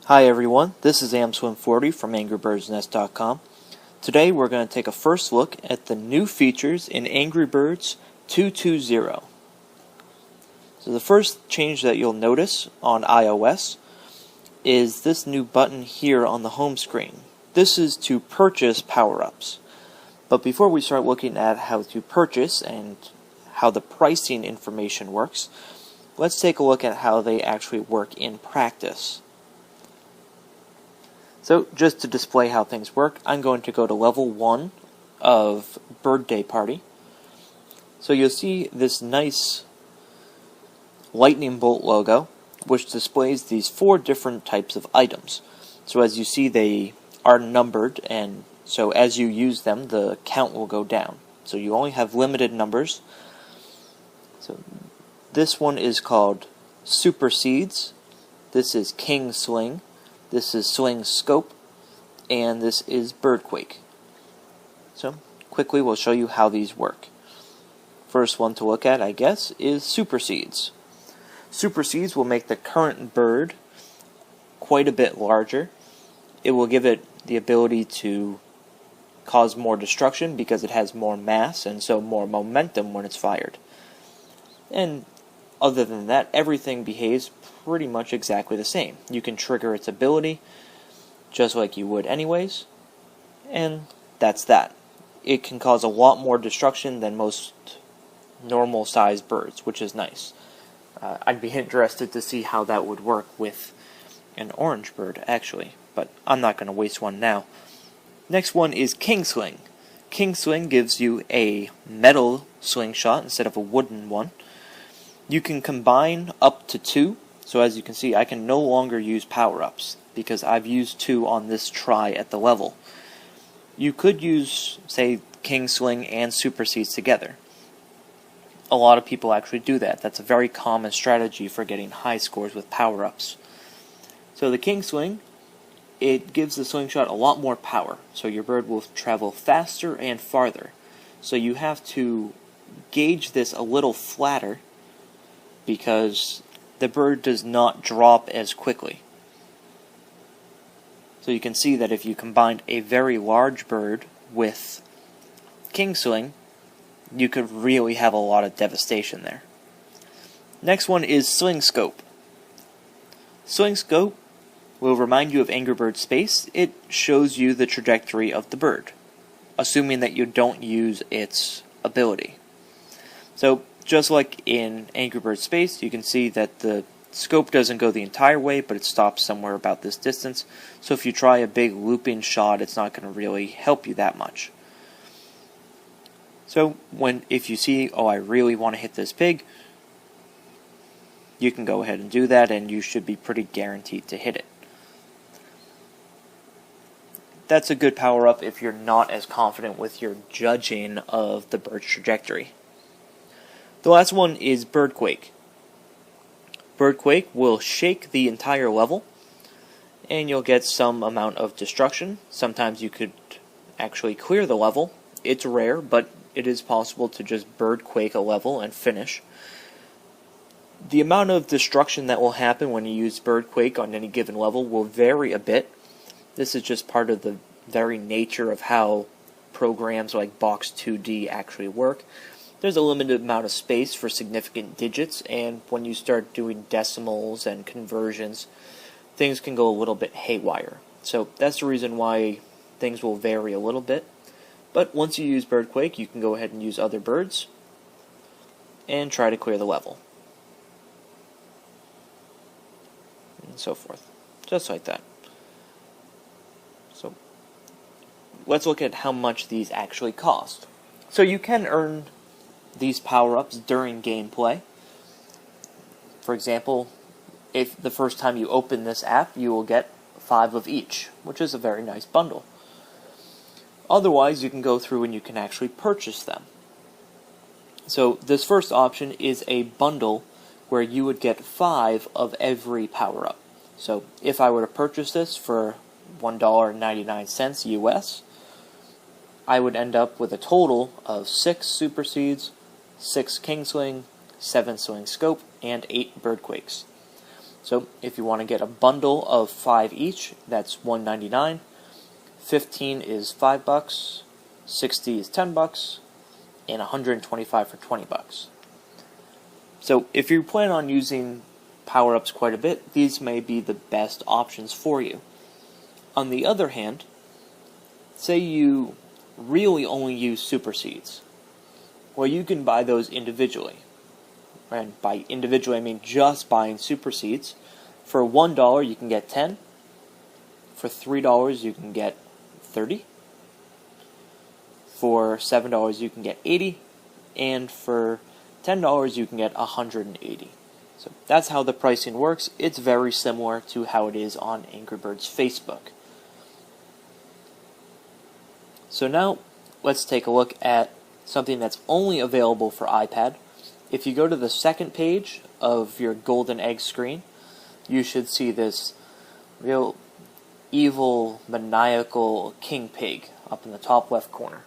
Hi everyone, this is AmSwim40 from AngryBirdsNest.com. Today we're going to take a first look at the new features in Angry Birds 2.2.0. So the first change that you'll notice on iOS is this new button here on the home screen. This is to purchase power-ups. But before we start looking at how to purchase and how the pricing information works, let's take a look at how they actually work in practice. So, just to display how things work, I'm going to go to level 1 of Birthday Party. So you'll see this nice lightning bolt logo, which displays these 4 different types of items. So as you see, they are numbered, and so as you use them, the count will go down. So you only have limited numbers. So this one is called Super Seeds. This is King Sling. This is Sling Scope, and this is Birdquake. So, quickly we'll show you how these work. First one to look at, I guess, is Super Seeds. Super Seeds will make the current bird quite a bit larger. It will give it the ability to cause more destruction because it has more mass and so more momentum when it's fired. And other than that, everything behaves pretty much exactly the same. You can trigger its ability just like you would anyways, and that's that. It can cause a lot more destruction than most normal sized birds, which is nice. I'd be interested to see how that would work with an orange bird, actually, but I'm not going to waste one now. Next one is King Sling. King Sling gives you a metal slingshot instead of a wooden one. You can combine up to 2. So as you can see, I can no longer use power-ups because I've used 2 on this try at the level. You could use, say, King Sling and Super Seeds together. A lot of people actually do that. That's a very common strategy for getting high scores with power-ups. So the King Sling, it gives the slingshot a lot more power. So your bird will travel faster and farther. So you have to gauge this a little flatter because the bird does not drop as quickly. So you can see that if you combined a very large bird with King Sling, you could really have a lot of devastation there. Next one is Sling Scope. Sling Scope will remind you of Angry Bird Space. It shows you the trajectory of the bird, assuming that you don't use its ability. So just like in Angry Bird Space, you can see that the scope doesn't go the entire way, but it stops somewhere about this distance. So if you try a big looping shot, it's not going to really help you that much. So if you see, oh, I really want to hit this pig, you can go ahead and do that, and you should be pretty guaranteed to hit it. That's a good power-up if you're not as confident with your judging of the bird's trajectory. The last one is Birdquake. Birdquake will shake the entire level, and you'll get some amount of destruction. Sometimes you could actually clear the level. It's rare, but it is possible to just Birdquake a level and finish. The amount of destruction that will happen when you use Birdquake on any given level will vary a bit. This is just part of the very nature of how programs like Box 2D actually work. There's a limited amount of space for significant digits, and when you start doing decimals and conversions, things can go a little bit haywire. So that's the reason why things will vary a little bit. But once you use Birdquake, you can go ahead and use other birds and try to clear the level. And so forth. Just like that. So let's look at how much these actually cost. So you can earn these power-ups during gameplay. For example, if the first time you open this app, you will get 5 of each, which is a very nice bundle. Otherwise, you can go through and you can actually purchase them. So this first option is a bundle where you would get 5 of every power-up. So if I were to purchase this for $1.99 US, I would end up with a total of 6 Super Seeds, 6 King Sling, 7 Sling Scope, and 8 Birdquakes. So if you want to get a bundle of 5 each, that's $1.99. 15 is $5, 60 is $10, and 125 for $20. So if you plan on using power-ups quite a bit, these may be the best options for you. On the other hand, say you really only use super seeds. Well, you can buy those individually. And by individually, I mean just buying super seeds. For $1, you can get 10. For $3, you can get 30. For $7, you can get 80. And for $10, you can get 180. So that's how the pricing works. It's very similar to how it is on Angry Birds Facebook. So now, let's take a look at something that's only available for iPad. If you go to the second page of your golden egg screen, you should see this real evil, maniacal king pig up in the top left corner.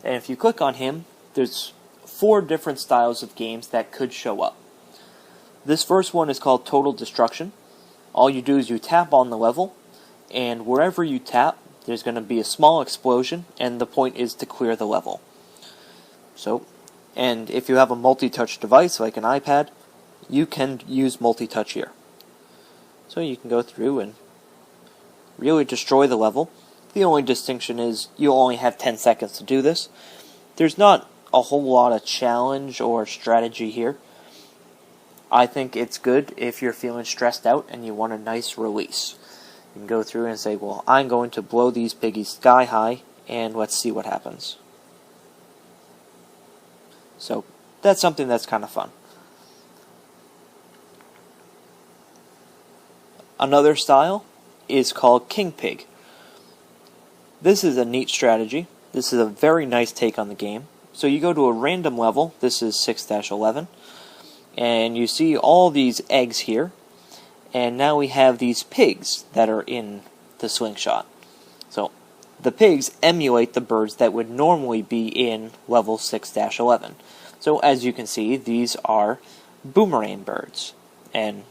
And if you click on him, there's 4 different styles of games that could show up. This first one is called Total Destruction. All you do is you tap on the level, and wherever you tap, there's going to be a small explosion, and the point is to clear the level. So, and if you have a multi-touch device like an iPad, you can use multi-touch here. So you can go through and really destroy the level. The only distinction is you only have 10 seconds to do this. There's not a whole lot of challenge or strategy here. I think it's good if you're feeling stressed out and you want a nice release. You can go through and say, well, I'm going to blow these piggies sky high, and let's see what happens. So that's something that's kind of fun. Another style is called King Pig. This is a neat strategy. This is a very nice take on the game. So you go to a random level, this is 6-11, and you see all these eggs here, and now we have these pigs that are in the slingshot. So the pigs emulate the birds that would normally be in level 6-11. So as you can see, these are boomerang birds, and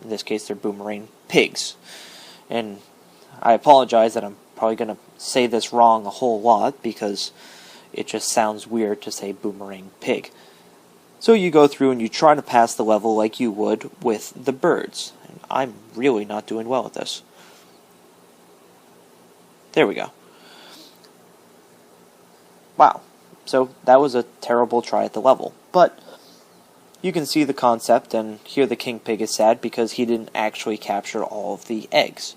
in this case they're boomerang pigs. And I apologize that I'm probably going to say this wrong a whole lot, because it just sounds weird to say boomerang pig. So you go through and you try to pass the level like you would with the birds. And I'm really not doing well at this. There we go. Wow. So that was a terrible try at the level. But you can see the concept, and here the king pig is sad because he didn't actually capture all of the eggs.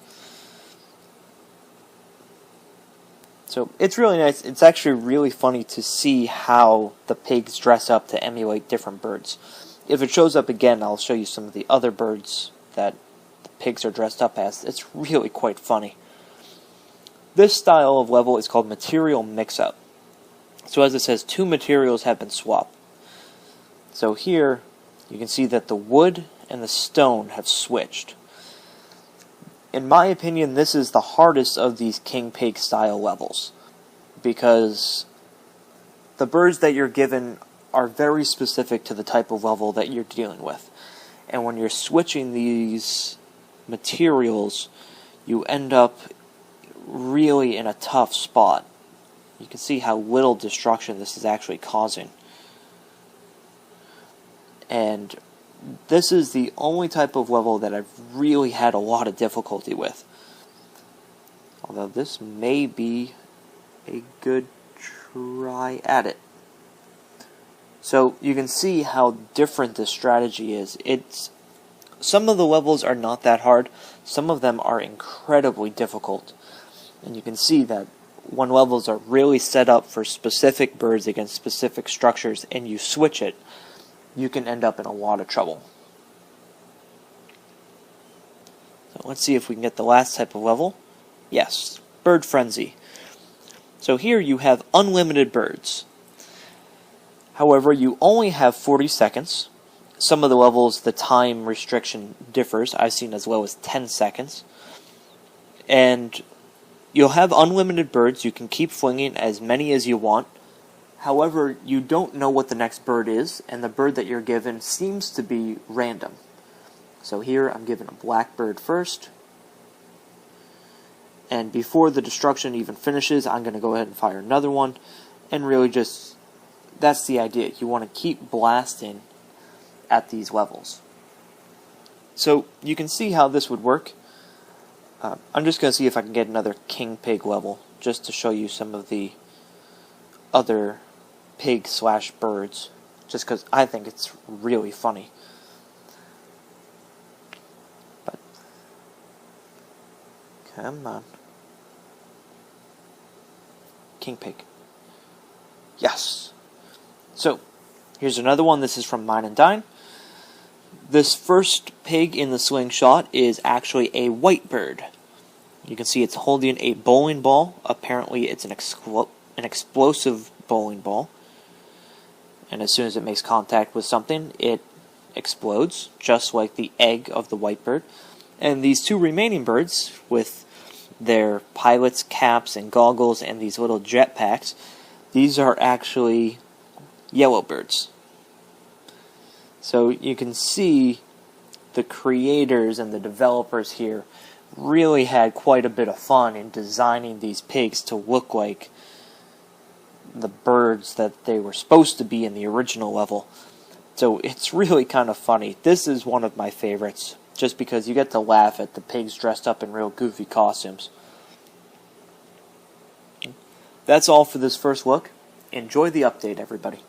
So it's really nice. It's actually really funny to see how the pigs dress up to emulate different birds. If it shows up again, I'll show you some of the other birds that the pigs are dressed up as. It's really quite funny. This style of level is called Material Mixup. So as it says, 2 materials have been swapped. So here, you can see that the wood and the stone have switched. In my opinion, this is the hardest of these King Pig style levels, because the birds that you're given are very specific to the type of level that you're dealing with. And when you're switching these materials, you end up really in a tough spot. You can see how little destruction this is actually causing. And this is the only type of level that I've really had a lot of difficulty with. Although this may be a good try at it. So you can see how different this strategy is. Some of the levels are not that hard. Some of them are incredibly difficult. And you can see that when levels are really set up for specific birds against specific structures and you switch it, you can end up in a lot of trouble. So let's see if we can get the last type of level. Yes, Bird Frenzy. So here you have unlimited birds. However, you only have 40 seconds. Some of the levels, the time restriction differs. I've seen as low as 10 seconds. And you'll have unlimited birds. You can keep flinging as many as you want. However, you don't know what the next bird is, and the bird that you're given seems to be random. So here I'm giving a blackbird first. And before the destruction even finishes, I'm going to go ahead and fire another one. And really just, that's the idea. You want to keep blasting at these levels. So you can see how this would work. I'm just going to see if I can get another king pig level, just to show you some of the other pig/birds, just because I think it's really funny. But come on, king pig. Yes. So here's another one. This is from Mine and Dine. This first pig in the slingshot is actually a white bird. You can see it's holding a bowling ball. Apparently it's an explosive bowling ball. And as soon as it makes contact with something, it explodes, just like the egg of the white bird. And these two remaining birds, with their pilot's caps and goggles and these little jetpacks, these are actually yellow birds. So you can see the creators and the developers here really had quite a bit of fun in designing these pigs to look like the birds that they were supposed to be in the original level. So it's really kind of funny. This is one of my favorites, just because you get to laugh at the pigs dressed up in real goofy costumes. That's all for this first look. Enjoy the update, everybody.